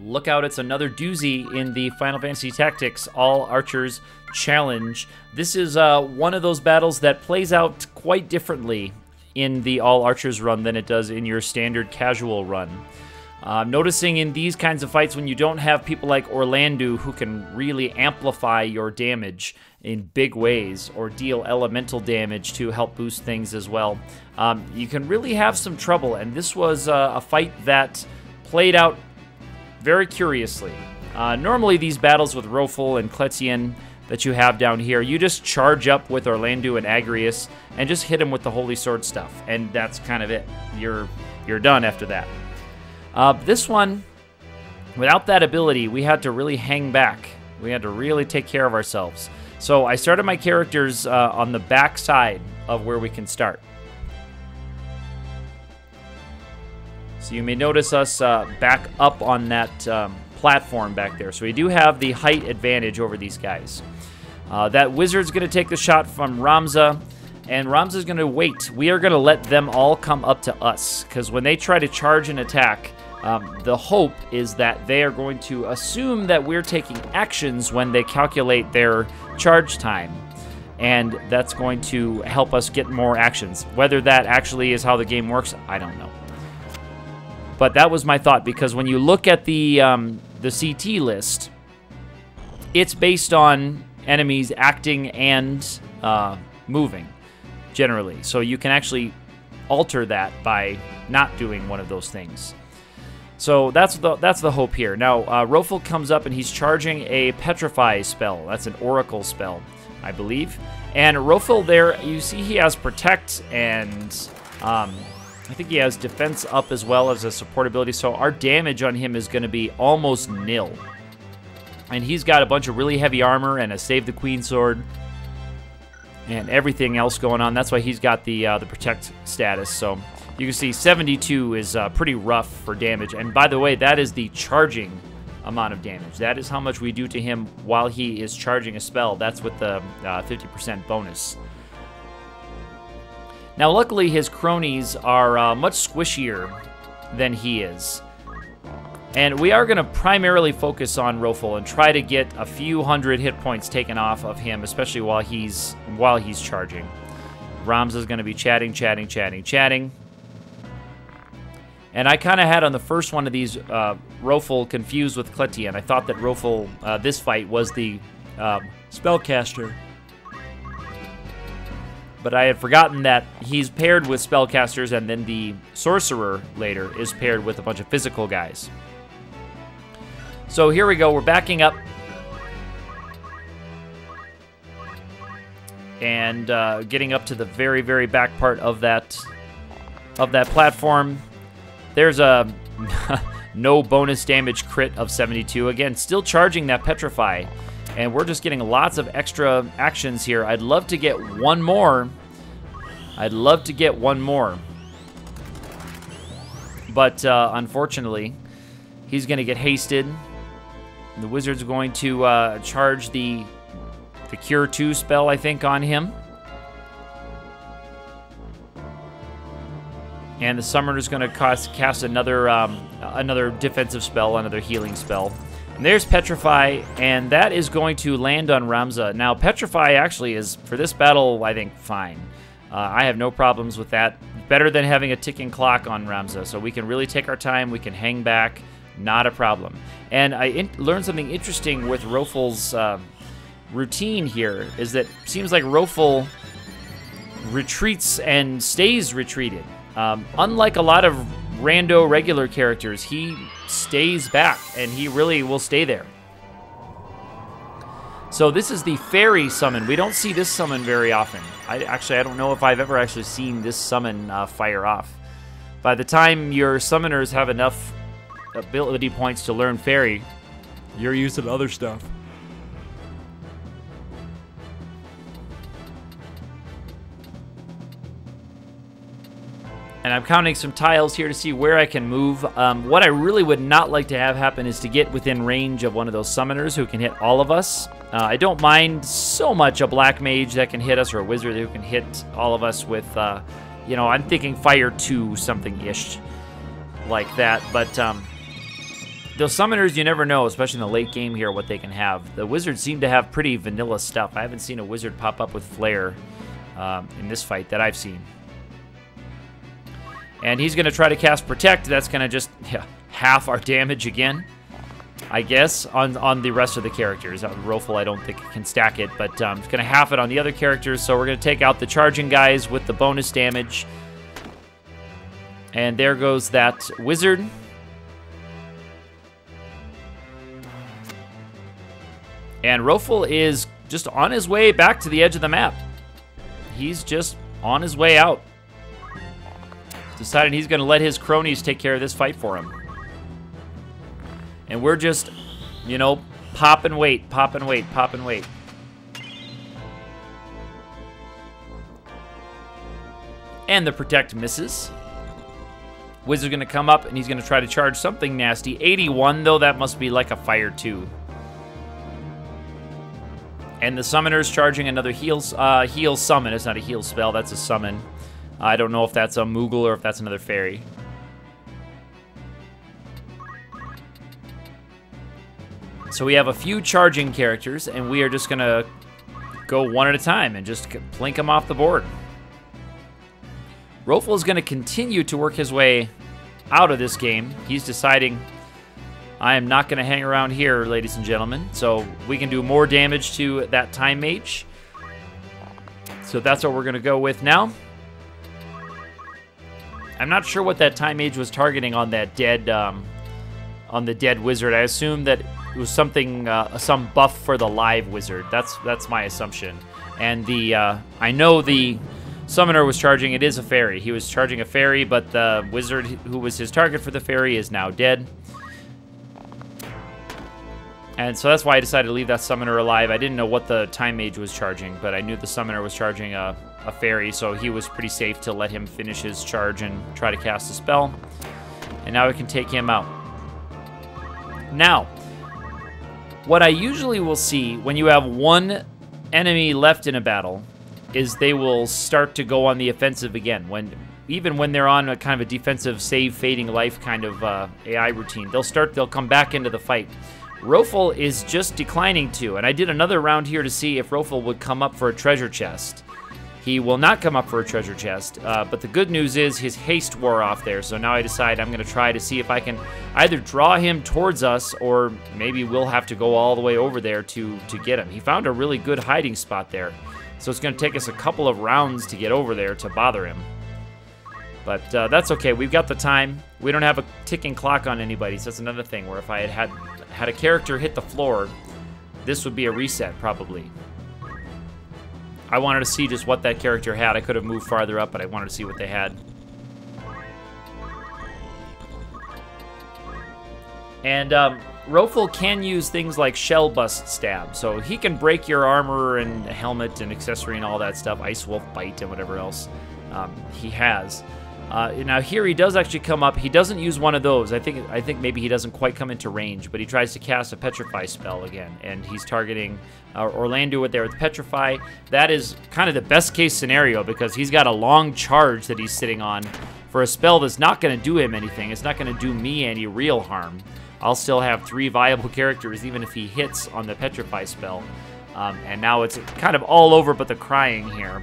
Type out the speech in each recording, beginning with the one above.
Look out, it's another doozy in the Final Fantasy Tactics All Archers Challenge. This is one of those battles that plays out quite differently in the All Archers run than it does in your standard casual run. Noticing in these kinds of fights when you don't have people like Orlandeau who can really amplify your damage in big ways or deal elemental damage to help boost things as well, you can really have some trouble, and this was a fight that played out very curiously. Normally these battles with Roefel and Kletian that you have down here, you just charge up with Orlandeau and Agrias and just hit him with the Holy Sword stuff, and that's kind of it. You're done after that. This one, without that ability, we had to really hang back. We had to really take care of ourselves. So I started my characters on the back side of where we can start. So you may notice us back up on that platform back there. So we do have the height advantage over these guys. That wizard's going to take the shot from Ramza, and Ramza's going to wait. We are going to let them all come up to us, because when they try to charge an attack, the hope is that they are going to assume that we're taking actions when they calculate their charge time. And that's going to help us get more actions. Whether that actually is how the game works, I don't know. But that was my thought, because when you look at the CT list, it's based on enemies acting and moving, generally. So you can actually alter that by not doing one of those things. So that's the hope here. Now, Roefel comes up and he's charging a Petrify spell. That's an Oracle spell, I believe. And Roefel there, you see he has Protect and I think he has Defense up as well as a support ability. So our damage on him is going to be almost nil. And he's got a bunch of really heavy armor and a Save the Queen sword and everything else going on. That's why he's got the Protect status. So you can see 72 is pretty rough for damage. And by the way, that is the charging amount of damage. That is how much we do to him while he is charging a spell. That's with the 50% bonus. Now, luckily, his cronies are much squishier than he is. And we are going to primarily focus on Roefel and try to get a few hundred hit points taken off of him, especially while he's charging. Ramza's going to be chatting. And I kind of had on the first one of these Roefel confused with Kletian. I thought that Roefel, this fight, was the spellcaster. But I had forgotten that he's paired with spellcasters, and then the sorcerer later is paired with a bunch of physical guys. So here we go. We're backing up. And getting up to the very, very back part of that platform. There's a no bonus damage crit of 72. Again, still charging that Petrify. And we're just getting lots of extra actions here. I'd love to get one more. But unfortunately, he's going to get hasted. The wizard's going to charge the Cure 2 spell, I think, on him. And the summoner's going to cast another defensive spell, another healing spell. And there's Petrify, and that is going to land on Ramza. Now, Petrify actually is, for this battle, I think, fine. I have no problems with that. Better than having a ticking clock on Ramza, so we can really take our time, we can hang back, not a problem. And I learned something interesting with Roefel's routine here, is that it seems like Roefel retreats and stays retreated. Unlike a lot of rando regular characters, he stays back, and he really will stay there. So this is the fairy summon. We don't see this summon very often. I don't know if I've ever actually seen this summon fire off. By the time your summoners have enough ability points to learn fairy, you're using other stuff. And I'm counting some tiles here to see where I can move. What I really would not like to have happen is to get within range of one of those summoners who can hit all of us. I don't mind so much a black mage that can hit us, or a wizard who can hit all of us with, you know, I'm thinking fire 2 something-ish like that. But Those summoners, you never know, especially in the late game here, what they can have. The wizards seem to have pretty vanilla stuff. I haven't seen a wizard pop up with flare in this fight that I've seen. And he's going to try to cast Protect. That's going to just half our damage again, I guess, on the rest of the characters. Rofel, I don't think can stack it, but it's going to half it on the other characters. So we're going to take out the charging guys with the bonus damage. And there goes that wizard. And Rofel is just on his way back to the edge of the map. He's just on his way out. Decided he's going to let his cronies take care of this fight for him. And we're just, you know, pop and wait, pop and wait, pop and wait. And the Protect misses. Wizard's going to come up, and he's going to try to charge something nasty. 81, though, that must be like a Fire 2. And the Summoner's charging another heal summon. It's not a heal spell, that's a summon. I don't know if that's a Moogle or if that's another fairy. So we have a few charging characters, and we are just going to go one at a time and just plink them off the board. Rofel is going to continue to work his way out of this game. He's deciding, I am not going to hang around here, ladies and gentlemen. So we can do more damage to that Time Mage. So that's what we're going to go with now. I'm not sure what that Time Mage was targeting on that dead, on the dead wizard. I assume that it was something, some buff for the live wizard. That's my assumption. And the, I know the Summoner was charging, it is a fairy. He was charging a fairy, but the wizard who was his target for the fairy is now dead. And so that's why I decided to leave that Summoner alive. I didn't know what the Time Mage was charging, but I knew the Summoner was charging a fairy, so he was pretty safe to let him finish his charge and try to cast a spell. And now we can take him out. Now, what I usually will see when you have one enemy left in a battle is they will start to go on the offensive again. Even when they're on a kind of a defensive save fading life kind of AI routine, they'll come back into the fight. Rofel is just declining to, and I did another round here to see if Rofel would come up for a treasure chest. He will not come up for a treasure chest, but the good news is his haste wore off there, so now I decide I'm going to try to see if I can either draw him towards us, or maybe we'll have to go all the way over there to get him. He found a really good hiding spot there, so it's going to take us a couple of rounds to get over there to bother him. But that's okay, we've got the time. We don't have a ticking clock on anybody, so that's another thing, where if I had a character hit the floor, this would be a reset, probably. I wanted to see just what that character had. I could have moved farther up, but I wanted to see what they had. And Rofel can use things like Shell Bust Stab, so he can break your armor and helmet and accessory and all that stuff, Ice Wolf Bite and whatever else he has. Now here he does actually come up. He doesn't use one of those. I think maybe he doesn't quite come into range, but he tries to cast a Petrify spell again, and he's targeting Orlando with Petrify. That is kind of the best case scenario because he's got a long charge that he's sitting on for a spell that's not going to do him anything. It's not going to do me any real harm. I'll still have 3 viable characters even if he hits on the Petrify spell. And now it's kind of all over but the crying here.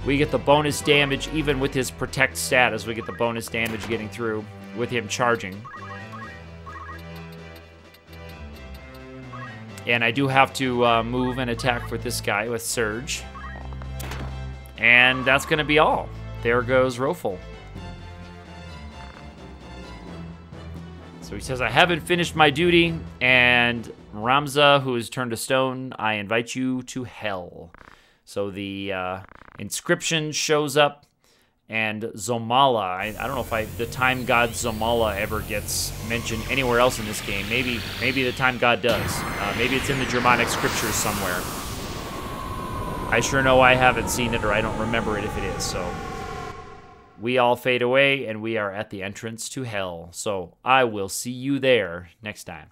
We get the bonus damage even with his Protect status. We get the bonus damage getting through with him charging. And I do have to move and attack with this guy with Surge. And that's going to be all. There goes Rofel. So he says, I haven't finished my duty, and Ramza, who is turned to stone, I invite you to hell. So the inscription shows up, and Zomala, I don't know if the time god Zomala ever gets mentioned anywhere else in this game. Maybe the time god does. Maybe it's in the Germanic scriptures somewhere. I sure know I haven't seen it, or I don't remember it if it is, so... We all fade away, and we are at the entrance to hell. So I will see you there next time.